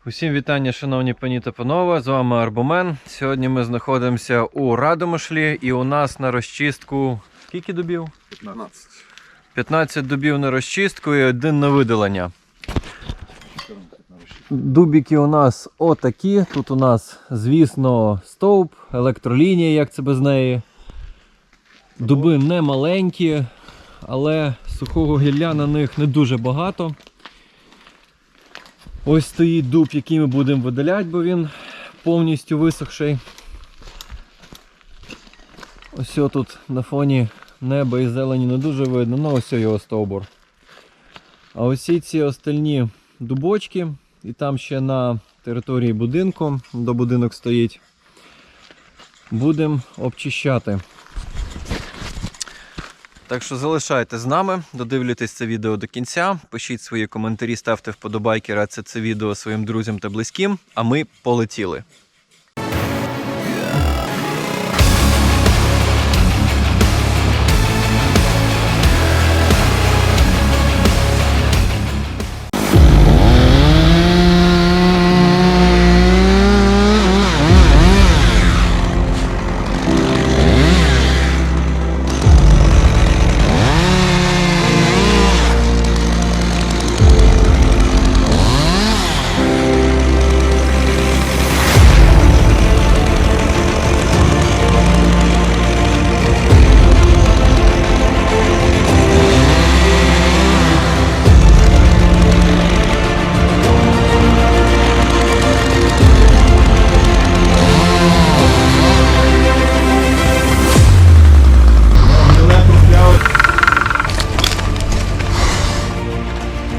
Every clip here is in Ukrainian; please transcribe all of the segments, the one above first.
Усім вітання, шановні пані та панове, з вами Арбомен. Сьогодні ми знаходимося у Радомишлі і у нас на розчистку... Скільки дубів? 15. 15 дубів на розчистку і 1 на видалення. Дубики у нас отакі. Тут у нас, звісно, стовп, електролінія, як це без неї. Дуби не маленькі, але сухого гілля на них не дуже багато. Ось стоїть дуб, який ми будемо видаляти, бо він повністю висохший. Ось тут на фоні неба і зелені не дуже видно, ну ось його стовбур. А ось ці остальні дубочки, і там ще на території будинку, до будинок стоїть, будемо обчищати. Так що залишайтесь з нами, додивлюйтесь це відео до кінця, пишіть свої коментарі, ставте вподобайки, радьте це відео своїм друзям та близьким, а ми полетіли.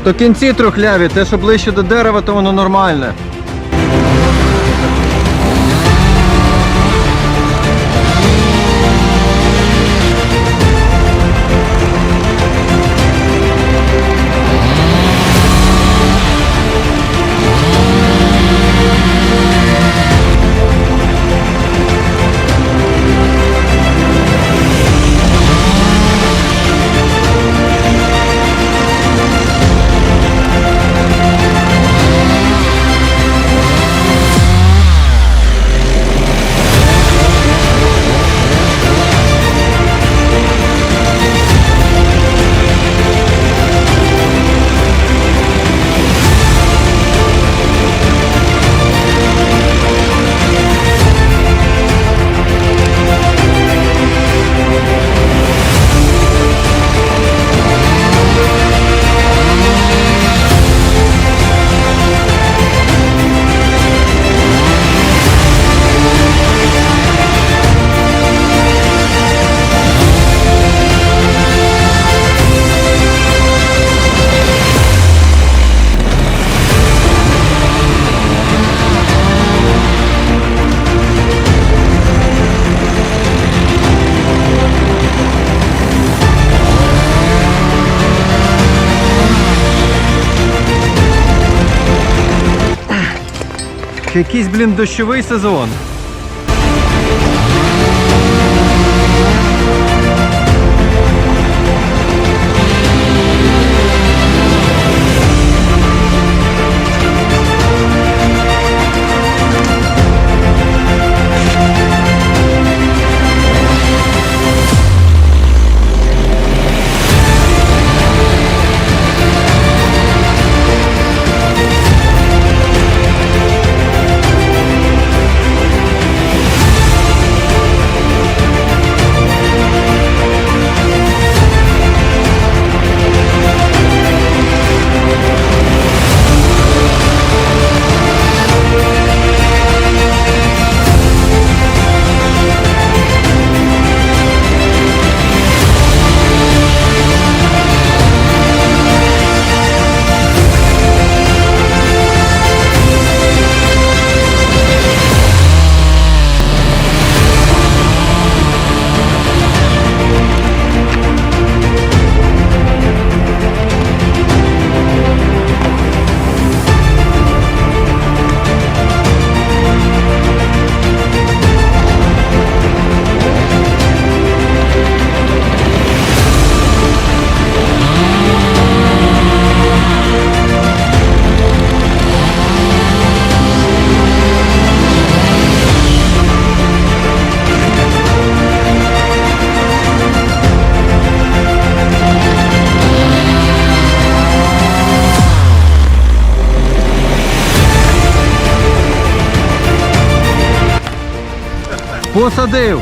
То кінці трухляві, те, що ближче до дерева, то воно нормальне. Якийсь, дощовий сезон. Посадив!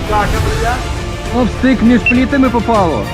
Так, друзья. Об стик між плітами попало.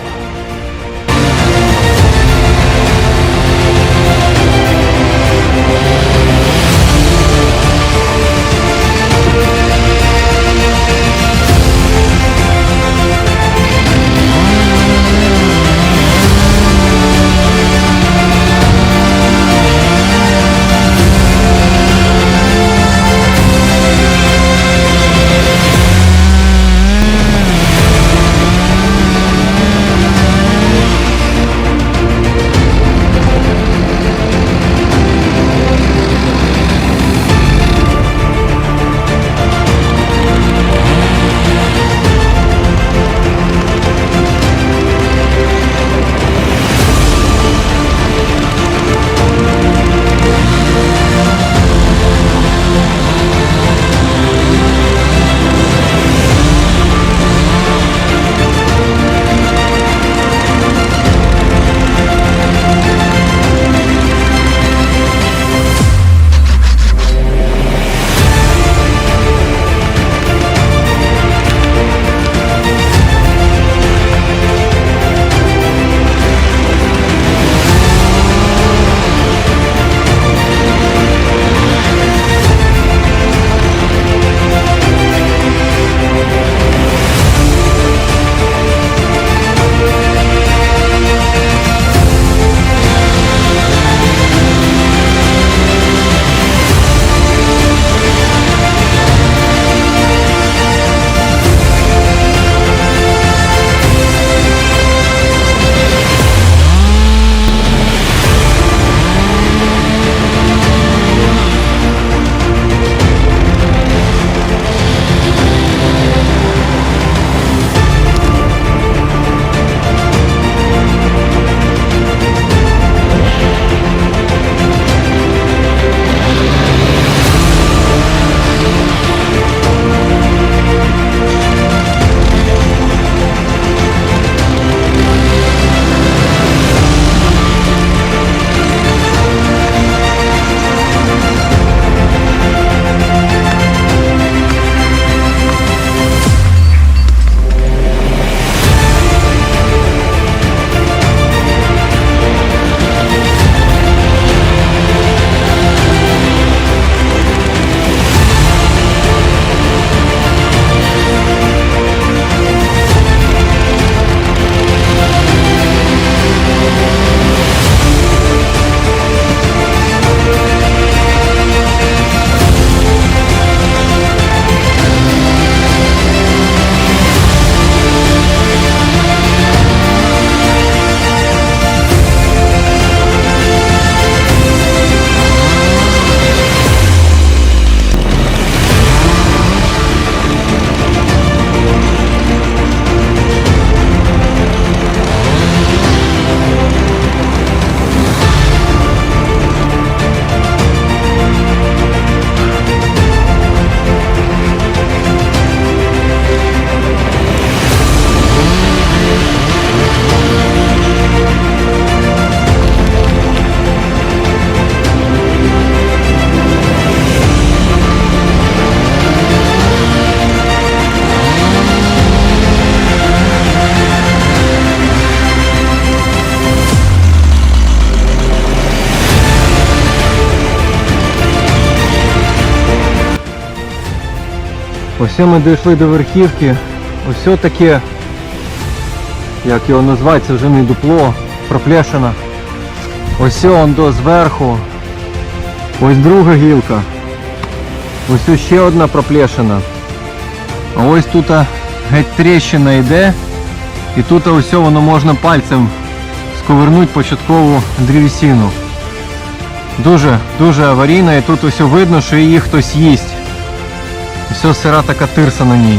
Ось ми дійшли до верхівки. Ось таке, як його назвати, це вже не дупло, проплешина. Ось он до зверху. Ось друга гілка. Ось ще одна проплешина. А ось тут геть тріщина йде. І тут ось воно можна пальцем сковернути початкову древесину. Дуже аварійна, і тут ось видно, що її хтось їсть. Все, сира така тирса на ній.